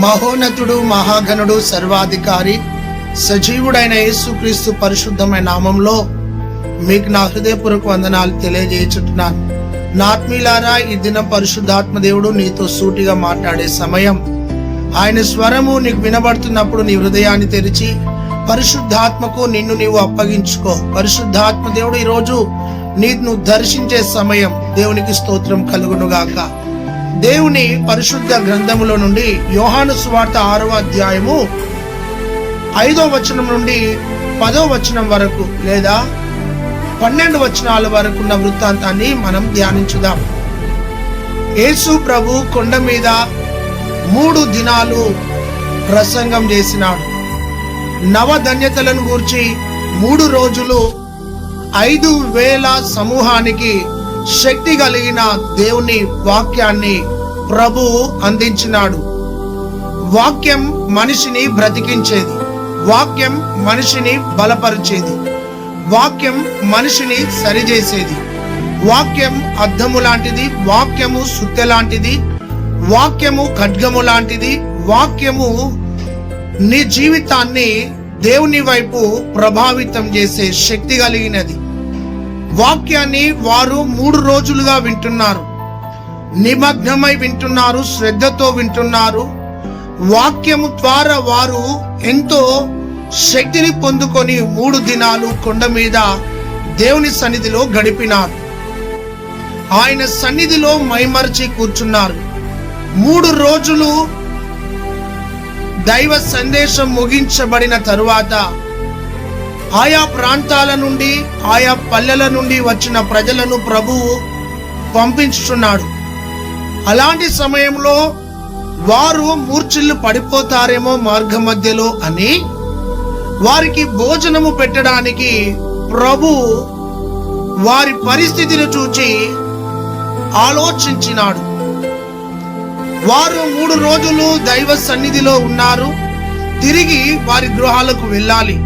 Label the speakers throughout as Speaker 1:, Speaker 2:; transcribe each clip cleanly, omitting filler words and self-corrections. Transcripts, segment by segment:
Speaker 1: మహోన్నతుడు, మహాగణుడు, సర్వాధికారి, సజీవుడైన యేసుక్రీస్తు పరిశుద్ధమైన నామంలో మీకు నా హృదయపూర్వక వందనాలు తెలియజేయుచున్నాను. నా ఆత్మీయులారా, ఈ దినం పరిశుద్ధాత్మ దేవుడు నీతో సూటిగా మాట్లాడే సమయం. ఆయన స్వరము నీకు వినబడుతున్నప్పుడు నీ హృదయాన్ని తెరిచి పరిశుద్ధాత్మకు నిన్ను నీవు అప్పగించుకో. పరిశుద్ధాత్మ దేవుడు ఈరోజు నీను దర్శించే సమయం. దేవునికి స్తోత్రం కలుగునుగాక. దేవుని పరిశుద్ధ గ్రంథములో నుండి యోహాను సువార్త 6వ అధ్యాయము 5వ వచనం నుండి 10వ వచనం వరకు లేదా 12 వచనాల వరకు ఉన్న వృత్తాంతాన్ని మనం ధ్యానించుదాం. యేసు ప్రభు కొండ మీద 3 దినాలు ప్రసంగం చేసినాడు. నవధన్యతలను గూర్చి 3 రోజులు 5,000 సమూహానికి శక్తి కలిగిన దేవుని వాక్యాన్ని ప్రభు అందించినాడు. వాక్యం మనిషిని బ్రతికించేది, వాక్యం మనిషిని బలపరిచేది, వాక్యం మనిషిని సరిచేసేది. వాక్యం అద్దము లాంటిది, వాక్యము సుత్తె లాంటిది, వాక్యము ఖడ్గము లాంటిది. వాక్యము నీ జీవితాన్ని దేవుని వైపు ప్రభావితం చేసే శక్తి కలిగినది. వాక్యాన్ని వారు 3 రోజులుగా వింటున్నారు, నిమగ్నమై వింటున్నారు, శ్రద్ధతో వింటున్నారు. వాక్యము ద్వారా వారు ఎంతో శక్తిని పొందుకొని 3 దినాలు కొండ మీద దేవుని సన్నిధిలో గడిపినారు. ఆయన సన్నిధిలో మైమరిచి కూర్చున్నారు. 3 రోజులు దైవ సందేశం ముగించబడిన తరువాత ఆయా ప్రాంతాల నుండి, ఆయా పల్లెల నుండి వచ్చిన ప్రజలను ప్రభువు పంపించుచున్నాడు. అలాంటి సమయంలో వారు మూర్ఛిల్లు పడిపోతారేమో మార్గ మధ్యలో అని వారికి భోజనము పెట్టడానికి ప్రభు వారి పరిస్థితిని చూచి ఆలోచించినాడు. వారు 3 రోజులు దైవ సన్నిధిలో ఉన్నారు, తిరిగి వారి గృహాలకు వెళ్ళాలి.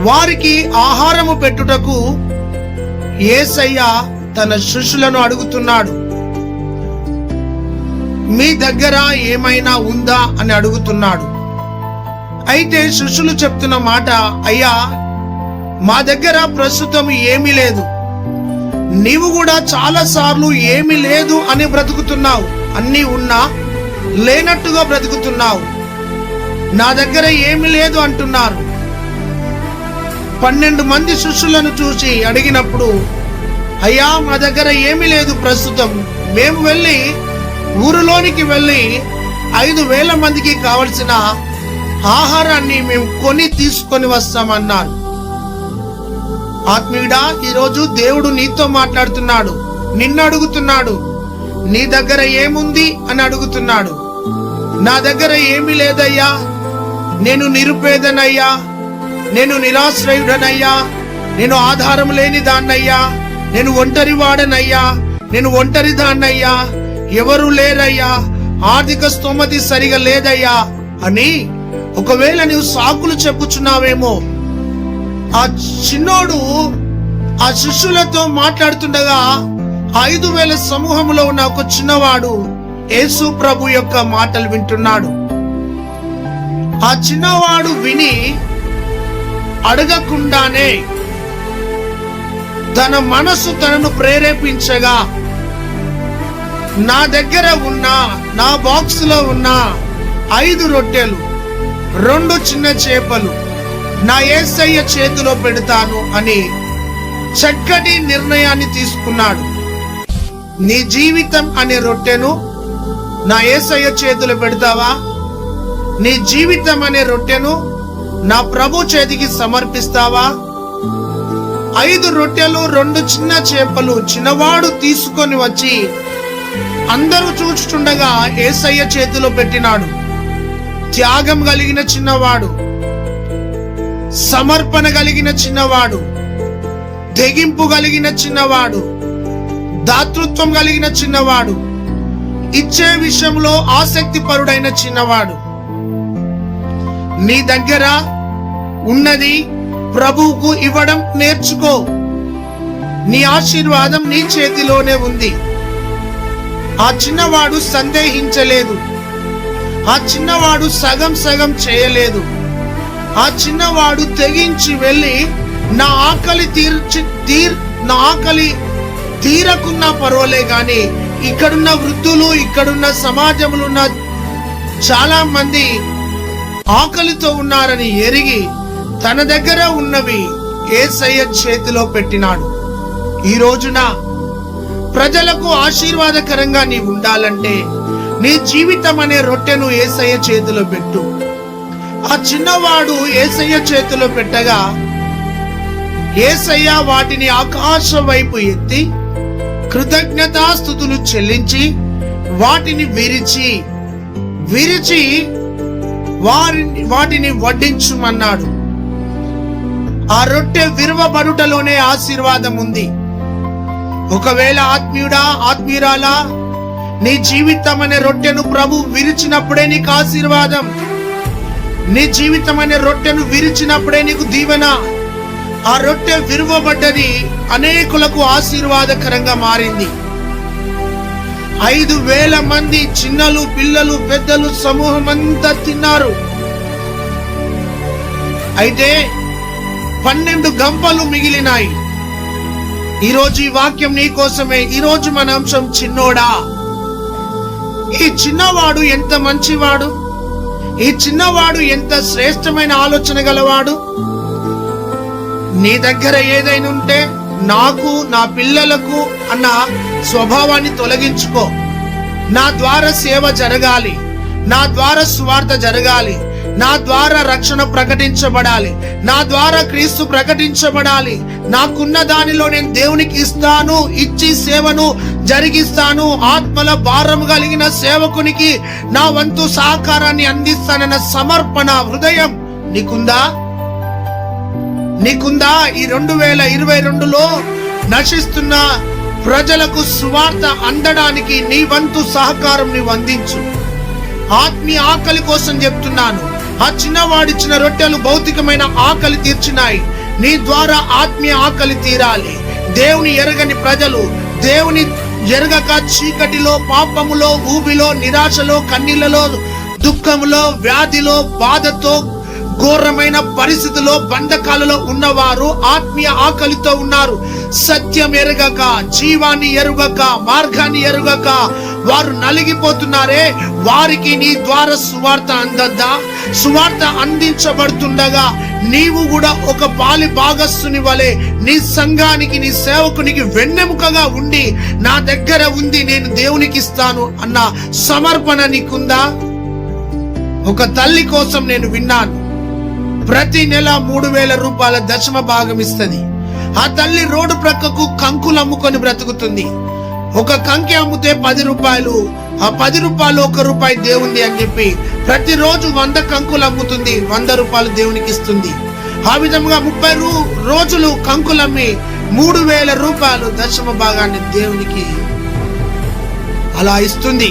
Speaker 1: వారికి ఆహారము పెట్టుటకు యేసయ్య తన శిష్యులను అడుగుతున్నాడు. మీ దగ్గర ఏమైనా ఉందా అని అడుగుతున్నాడు. అయితే శిష్యులు చెప్తున్న మాట, అయ్యా మా దగ్గర ప్రస్తుతం ఏమీ లేదు. నీవు కూడా చాలా సార్లు ఏమీ లేదు అని బ్రతుకుతున్నావు. అన్నీ ఉన్నా లేనట్టుగా బ్రతుకుతున్నావు. నా దగ్గర ఏమీ లేదు అంటున్నారు. 12 మంది శిష్యులను చూసి అడిగినప్పుడు, అయ్యా మా దగ్గర ఏమీ లేదు ప్రస్తుతం. మేము వెళ్ళి ఊరిలోనికి వెళ్ళి 5,000 మందికి కావలసిన ఆహారాన్ని మేము కొని తీసుకొని వస్తామన్నారు. ఆత్మీయుడా, ఈరోజు దేవుడు నీతో మాట్లాడుతున్నాడు. నిన్ను అడుగుతున్నాడు, నీ దగ్గర ఏముంది అని అడుగుతున్నాడు. నా దగ్గర ఏమీ లేదయ్యా, నేను నిరుపేదనయ్యా, నేను నిరాశ్రయుడనయ్యా, నేను ఆధారం లేని దాన్నయ్యా, నేను ఒంటరి వాడనయ్యా, నేను ఒంటరి దాన్నయ్యా, ఎవరు లేరయ్యా, ఆర్థిక స్తోమతి సరిగా లేదయ్యా అని ఒకవేళ నీవు సాకులు చెప్పుచున్నావేమో. ఆ చిన్నోడు ఆ శిష్యులతో మాట్లాడుతుండగా 5,000 సమూహంలో ఉన్న ఒక చిన్నవాడు యేసు ప్రభు యొక్క మాటలు వింటున్నాడు. ఆ చిన్నవాడు విని అడగకుండానే తన మనసు తనను ప్రేరేపించగా, నా దగ్గర ఉన్న, నా బాక్స్ లో ఉన్న 5 రొట్టెలు 2 చిన్న చేపలు నా యేసయ్య చేతిలో పెడతాను అని చక్కటి నిర్ణయాన్ని తీసుకున్నాడు. నీ జీవితం అనే రొట్టెను నా యేసయ్య చేతిలో పెడతావా? నీ జీవితం అనే రొట్టెను నా ప్రభు చేతికి సమర్పిస్తావా? 5 రొట్టెలు 2 చిన్న చేపలు చిన్నవాడు తీసుకొని వచ్చి అందరూ చూచుచుండగా యేసయ్య చేతిలో పెట్టినాడు. త్యాగం కలిగిన చిన్నవాడు, సమర్పణ కలిగిన చిన్నవాడు, తెగింపు కలిగిన చిన్నవాడు, దాతృత్వం కలిగిన చిన్నవాడు, ఇచ్చే విషయంలో ఆసక్తి పరుడైన చిన్నవాడు. నీ దగ్గర ఉన్నది ప్రభువుకు ఇవ్వడం నేర్చుకో. నీ ఆశీర్వాదం నీ చేతిలోనే ఉంది. ఆ చిన్నవాడు సందేహించలేదు. ఆ చిన్నవాడు సగం సగం చేయలేదు. ఆ చిన్నవాడు తెగించి వెళ్ళి నా ఆకలి తీరకున్నా పర్వాలే గాని ఇక్కడున్న వృద్ధులు, ఇక్కడున్న సమాజంలో ఉన్న చాలా మంది ఆకలితో ఉన్నారని ఎరిగి తన దగ్గర ఉన్నవి యేసయ్య చేతిలో పెట్టినాడు. ఈ రోజున ప్రజలకు ఆశీర్వాదకరంగా నీ ఉండాలంటే నీ జీవితం అనే రొట్టెను యేసయ్య చేతిలో పెట్టు. ఆ చిన్నవాడు యేసయ్య చేతిలో పెట్టగా యేసయ్య వాటిని ఆకాశం వైపు ఎత్తి కృతజ్ఞతాస్తుతులు చెల్లించి వాటిని విరిచి వాటిని వడ్డించుమన్నాడు. ఆ రొట్టె విరవబడుటలోనే ఆశీర్వాదం ఉంది. ఒకవేళ ఆత్మీయుడా, ఆత్మీయురాలా, నీ జీవితం అనే రొట్టెను ప్రభు విరిచినప్పుడే నీకు ఆశీర్వాదం. నీ జీవితం అనే రొట్టెను విరిచినప్పుడే నీకు దీవెన. ఆ రొట్టె విరువబడ్డది అనేకులకు ఆశీర్వాదకరంగా మారింది. 5,000 మంది చిన్నలు, పిల్లలు, పెద్దలు సమూహం అంతా తిన్నారు. అయితే 12 గంపలు మిగిలినాయి. ఈరోజు ఈ వాక్యం నీ కోసమే. ఈరోజు మన అంశం చిన్నోడా. ఈ చిన్నవాడు ఎంత మంచివాడు, ఈ చిన్నవాడు ఎంత శ్రేష్టమైన ఆలోచన గలవాడు. నీ దగ్గర ఏదైనా ఉంటే నాకు, నా పిల్లలకు అన్న స్వభావాన్ని తొలగించుకో. నా ద్వారా సేవ జరగాలి, నా ద్వారా సువార్త జరగాలి, నా ద్వారా రక్షణ ప్రకటించబడాలి, నా ద్వారా క్రీస్తు ప్రకటించబడాలి. నాకున్న దానిలో నేను దేవునికి ఇస్తాను, ఇచ్చి సేవను జరిగిస్తాను. ఆత్మల భారం కలిగిన సేవకునికి నా వంతు సహకారాన్ని అందిస్తానన్న సమర్పణ హృదయం నీకుందా? ఈ 2022లో నశిస్తున్న ప్రజలకు సువార్త అందడానికి నీ వంతు సహకారం నీవు అందించు. ఆత్మీయ ఆకలి కోసం చెప్తున్నాను. ఆ చిన్నవాడిచ్చిన రొట్టెలు భౌతికమైన ఆకలి తీర్చినాయి. నీ ద్వారా ఆత్మీయ ఆకలి తీరాలి. దేవుని ఎరగని ప్రజలు, దేవుని ఎరగక చీకటిలో, పాపములో, ఊబిలో, నిరాశలో, కన్నీళ్లలో, దుఃఖములో, వ్యాధిలో, బాధతో, ఘోరమైన పరిస్థితుల్లో, బంధకాలలో ఉన్నవారు ఆత్మీయ ఆకలితో ఉన్నారు. సత్యం ఎరగక, జీవాన్ని ఎరుగక, మార్గాన్ని ఎరుగక వారు నలిగిపోతున్నారే. వారికి నీ ద్వారా సువార్త అందద్దా? సువార్త అందించబడుతుండగా నీవు కూడా ఒక పాలి భాగస్తుని వలె నీ సంఘానికి, నీ సేవకునికి వెన్నెముకగా ఉండి నా దగ్గర ఉంది, నేను దేవునికి ఇస్తాను అన్న సమర్పణ నీకుందా? ఒక తల్లి కోసం నేను విన్నాను, ప్రతి నెల 3,000 రూపాయల దశమ భాగం ఇస్తుంది. ఆ తల్లి రోడ్డు ప్రక్కకు కంకులు అమ్ముకొని బ్రతుకుతుంది. ఒక కంకి అమ్మితే 10 రూపాయలు, ఆ 10 రూపాయలు 1 రూపాయి దేవుంది అని చెప్పి ప్రతిరోజు 100 కంకులు అమ్ముతుంది, 100 రూపాయలు దేవునికి ఇస్తుంది. ఆ విధంగా 30 రోజులు కంకులమ్మి 3,000 రూపాయలు దశమ భాగాన్ని దేవునికి అలా ఇస్తుంది.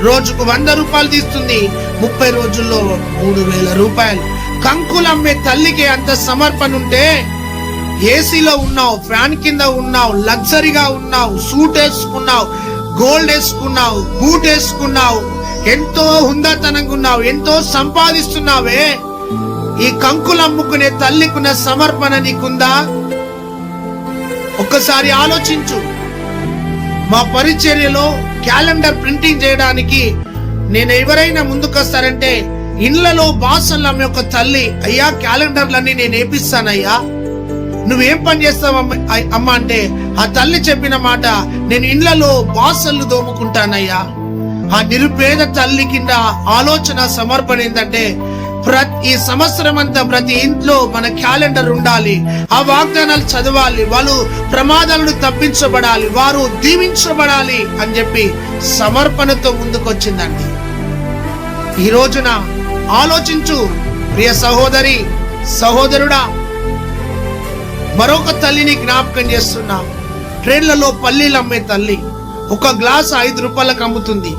Speaker 1: రోజుకు 100 రూపాయలు తీస్తుంది. 30 రోజుల్లో 3,000 రూపాయలు. కంకులమ్మే తల్లికి అంత సమర్పణ ఉంటే, ఏసీలో ఉన్నావు, ఫ్యాన్ కింద ఉన్నావు, లగ్జరీగా ఉన్నావు, సూట్ వేసుకున్నావు, గోల్డ్ వేసుకున్నావు, బూట్ వేసుకున్నావు, ఎంతో హుందాతనంగా ఉన్నావు, ఎంతో సంపాదిస్తున్నావే. ఈ కంకులు అమ్ముకునే తల్లికున్న సమర్పణ నీకుందా? ఒక్కసారి ఆలోచించు. మా పరిచర్యలో క్యాలెండర్ ప్రింటింగ్ చేయడానికి నేను ఎవరైనా ముందుకొస్తారంటే ఇండ్లలో బాసన్లు అమ్మే ఒక తల్లి, అయ్యా క్యాలెండర్లన్నీ నేను వేపిస్తానయ్యా, నువ్వేం పని చేస్తావు అమ్మ అంటే ఆ తల్లి చెప్పిన మాట, నేను ఇండ్లలో బాసన్లు దోముకుంటానయ్యా. ఆ నిరుపేద తల్లి కింద ఆలోచన సమర్పణ ఏంటంటే, ఈ సంవత్సరం అంతా ప్రతి ఇంట్లో మన క్యాలెండర్ ఉండాలి, ఆ వాగ్దానాలు చదవాలి, వాళ్ళు ప్రమాదాలను తప్పించబడాలి, వారు దీవించబడాలి అని చెప్పి సమర్పణతో ముందుకొచ్చిందండి. ఈ రోజున ఆలోచించు ప్రియ సహోదరి, సహోదరుడా. మరొక తల్లిని జ్ఞాపకం చేస్తున్నా. ట్రైన్లలో పల్లీలు అమ్మే తల్లి ఒక గ్లాస్ 5 రూపాయలకు అమ్ముతుంది.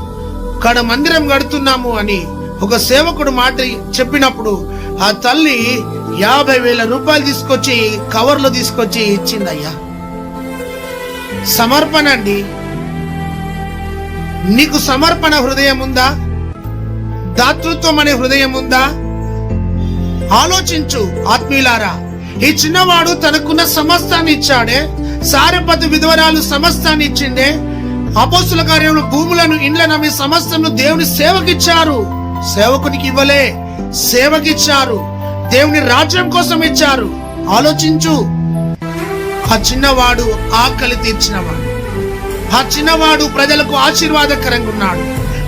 Speaker 1: ఇక్కడ మందిరం కడుతున్నాము అని ఒక సేవకుడు మాట చెప్పినప్పుడు ఆ తల్లి 50,000 రూపాయలు తీసుకొచ్చి కవర్లో తీసుకొచ్చి ఇచ్చిందయ్యా. సమర్పణ అండి. నీకు సమర్పణ హృదయం ఉందా? దాతృత్వం అనే హృదయం ఉందా? ఆలోచించు ఆత్మీయులారా. ఈ చిన్నవాడు తనకున్న సమస్తాన్ని ఇచ్చాడే. సారెపతు విధవరాలు సమస్తాన్ని ఇచ్చిందే. అపోస్తుల కార్యంలో భూములను, ఇండ్లను అమ్మి సమస్తను దేవుని సేవకిచ్చారు. సేవకునికి ఇవ్వలే, సేవకిచ్చారు. దేవుని రాజ్యం కోసం ఇచ్చారు. ఆలోచించు. ఆ చిన్నవాడు ఆకలి తీర్చినవాడు. ఆ చిన్నవాడు ప్రజలకు ఆశీర్వాదకరంగా ఉన్నాడు.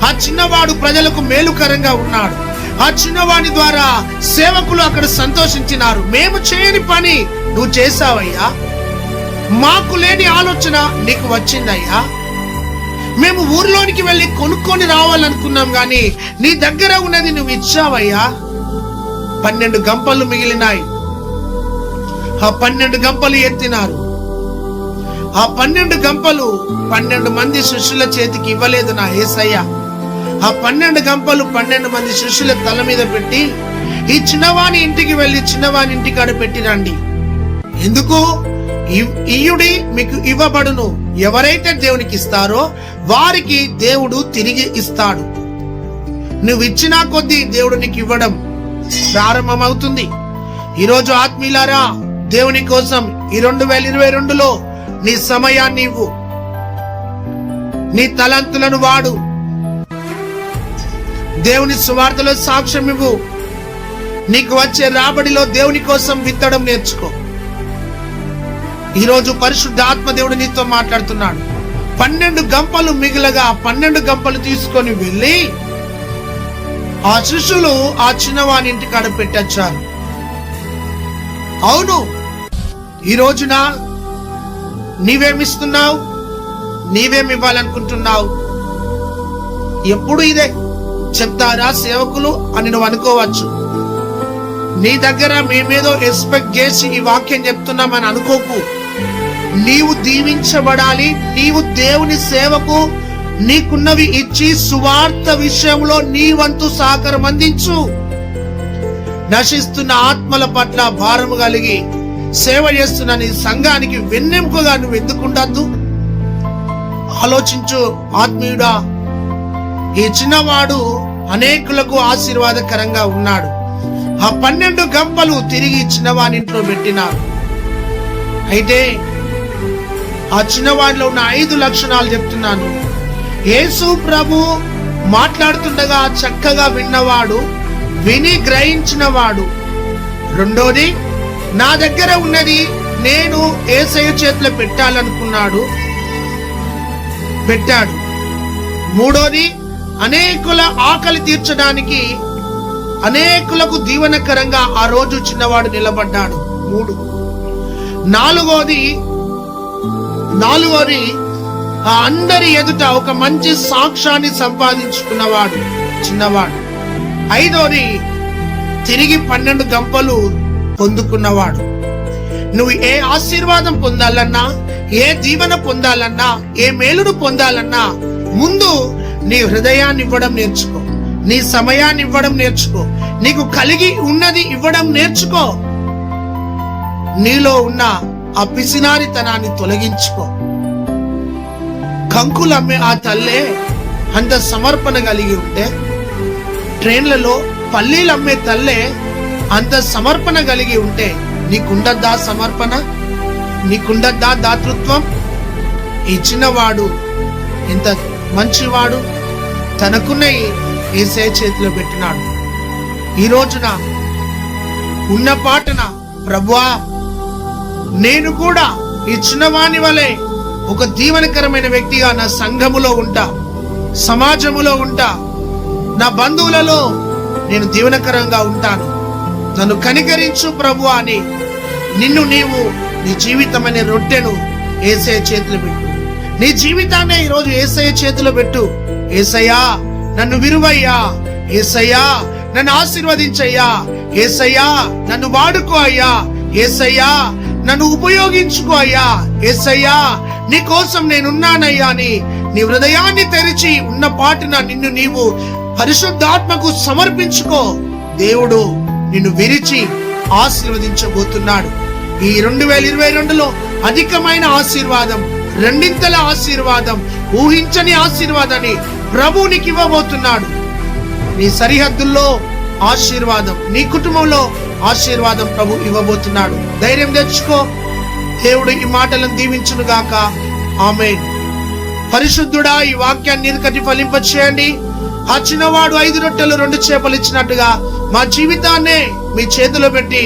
Speaker 1: ఆ చిన్నవాడు ప్రజలకు మేలుకరంగా ఉన్నాడు. ఆ చిన్నవాడి ద్వారా సేవకులు అక్కడ సంతోషించినారు. మేము చేయని పని నువ్వు చేశావయ్యా, మాకు లేని ఆలోచన నీకు వచ్చిందయ్యా. మేము ఊర్లోనికి వెళ్ళి కొనుక్కొని రావాలనుకున్నాం గాని నీ దగ్గర ఉన్నది నువ్వు ఇచ్చావయ్యా. 12 గంపలు మిగిలినాయి. ఆ 12 గంపలు ఎత్తినారు. ఆ 12 గంపలు 12 మంది శిష్యుల చేతికి ఇవ్వలేదు నా యేసయ్య. ఆ 12 గంపలు 12 మంది శిష్యుల తల మీద పెట్టి, ఈ చిన్నవాని ఇంటికి వెళ్ళి చిన్నవాని ఇంటికి అడ పెట్టిరండి. ఎందుకు? ఇయ్యుడి మీకు ఇవ్వబడును. ఎవరైతే దేవునికి ఇస్తారో వారికి దేవుడు తిరిగి ఇస్తాడు. నువ్వు ఇచ్చినా కొద్దీ దేవుడు నీకు ఇవ్వడం ప్రారంభమవుతుంది. ఈరోజు ఆత్మీయులారా, దేవుని కోసం ఈ 2022లో నీ సమయాన్ని ఇవ్వు. నీ తలంతులను వాడు. దేవుని సువార్తలో సాక్ష్యం ఇవ్వు. నీకు వచ్చే రాబడిలో దేవుని కోసం విత్తడం నేర్చుకో. ఈరోజు పరిశుద్ధ ఆత్మ దేవుడు నీతో మాట్లాడుతున్నాడు. 12 గంపలు మిగిలగా 12 గంపలు తీసుకొని వెళ్ళి ఆ శిష్యులు ఆ చిన్నవాని ఇంటికి అడ పెట్టొచ్చారు. అవును, ఈ రోజున నీవేమిస్తున్నావు? నీవేమివ్వాలనుకుంటున్నావు? ఎప్పుడు ఇదే చెప్తారా సేవకులు అని నువ్వు అనుకోవచ్చు. నీ దగ్గర మేమేదో ఎక్స్పెక్ట్ చేసి ఈ వాక్యం చెప్తున్నామని అనుకోకు. నీవు దీవించబడాలి. నీవు దేవుని సేవకు నీకున్నవి ఇచ్చి సువార్త విషయంలో నీ వంతు సహకారం అందించు. నశిస్తున్న ఆత్మల పట్ల భారము కలిగి సేవ చేస్తున్న నీ సంఘానికి వెన్నెముకగా నువ్వు ఎందుకుండద్దు? ఆలోచించు ఆత్మీయుడా. ఈ చిన్నవాడు అనేకులకు ఆశీర్వాదకరంగా ఉన్నాడు. ఆ 12 గంపలు తిరిగి చిన్నవాని ఇంట్లో పెట్టినారు. అయితే ఆ చిన్నవాడిలో ఉన్న 5 లక్షణాలు చెప్తున్నాను. యేసు ప్రభు మాట్లాడుతుండగా చక్కగా విన్నవాడు, విని గ్రహించినవాడు. రెండోది, నా దగ్గర ఉన్నది నేను యేసయ్య చేతిలో పెట్టాలనుకున్నాడు, పెట్టాడు. మూడోది, అనేకుల ఆకలి తీర్చడానికి అనేకులకు దీవెనకరంగా ఆ రోజు చిన్నవాడు నిలబడ్డాడు. 3. నాలుగోది ఆ అందరి ఎదుట ఒక మంచి సాక్ష్యాన్ని సంపాదించుకున్నవాడు చిన్నవాడు. 5వది, తిరిగి 12 గంపలు పొందుకున్నవాడు. నువ్వు ఏ ఆశీర్వాదం పొందాలన్నా, ఏ దీవెన పొందాలన్నా, ఏ మేలును పొందాలన్నా ముందు నీ హృదయాన్ని ఇవ్వడం నేర్చుకో. నీ సమయాన్ని ఇవ్వడం నేర్చుకో. నీకు కలిగి ఉన్నది ఇవ్వడం నేర్చుకో. నీలో ఉన్న ఆ పిసినారితనాన్ని తొలగించుకో. కంకులు అమ్మే ఆ తల్లే అంత సమర్పణ కలిగి ఉంటే, ట్రైన్లలో పల్లీలు అమ్మే తల్లే అంత సమర్పణ కలిగి ఉంటే నీకుండద్దా సమర్పణ? నీకుండద్దా దాతృత్వం? ఈ చిన్నవాడు ఎంత మంచివాడు, తనకున్న యేసయ్య చేతిలో పెట్టినాడు. ఈ రోజున ఉన్న పాటన, ప్రభువా నేను కూడా ఈ చిన్నవాని వలె ఒక దీవెనకరమైన వ్యక్తిగా నా సంఘములో ఉంటా, సమాజములో ఉంటా, నా బంధువులలో నేను దీవెనకరంగా ఉంటాను. నన్ను కనికరించు ప్రభువా అని నిన్ను నీవు నీ జీవితం అనే రొట్టెను యేసయ్య చేతిలో పెట్టు. నీ జీవితాన్ని ఈరోజు యేసయ్య చేతిలో పెట్టు. యేసయ్యా నన్ను విరువయ్యా, యేసయ్యా నన్ను ఆశీర్వదించయ్యా, యేసయ్యా నన్ను వాడుకో అయ్యా, యేసయ్యా నన్ను ఉపయోగించుకో అయ్యా, యేసయ్యా నీ కోసం నేనున్నానయ్యా అని నీ హృదయాన్ని తెరిచి ఉన్న పాటున నిన్ను నీవు పరిశుద్ధాత్మకు సమర్పించుకో. దేవుడు నిన్ను విరిచి ఆశీర్వదించబోతున్నాడు. ఈ 2022లో అధికమైన ఆశీర్వాదం, రెండింతల ఆశీర్వాదం, ఊహించని ఆశీర్వాదాన్ని ప్రభు నీకు ఇవ్వబోతున్నాడు. నీ సరిహద్దుల్లో ఆశీర్వాదం, నీ కుటుంబంలో ఆశీర్వాదం ప్రభు ఇవ్వబోతున్నాడు. ధైర్యం తెచ్చుకో. దేవుడు ఈ మాటలను దీవించును గాక. ఆమేన్. పరిశుద్ధుడా, ఈ వాక్యాన్ని నీరుకట్టి ఫలింపచేయండి. ఆ చిన్నవాడు 5 రొట్టెలు 2 చేపలు ఇచ్చినట్టుగా మా జీవితాన్నే మీ చేతిలో పెట్టి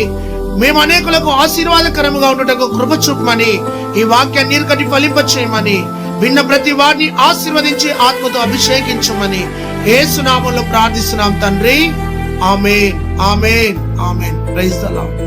Speaker 1: మేము అనేకులకు ఆశీర్వాదకరముగా ఉండటకు కృప చూపమని, ఈ వాక్యాన్ని నీరుకట్టి ఫలింపచేయమని, విన్న ప్రతి వారిని ఆశీర్వదించి ఆత్మతో అభిషేకించమని యేసు నామములో ప్రార్థిస్తున్నాం తండ్రి. Amen, amen, amen. Praise the lord.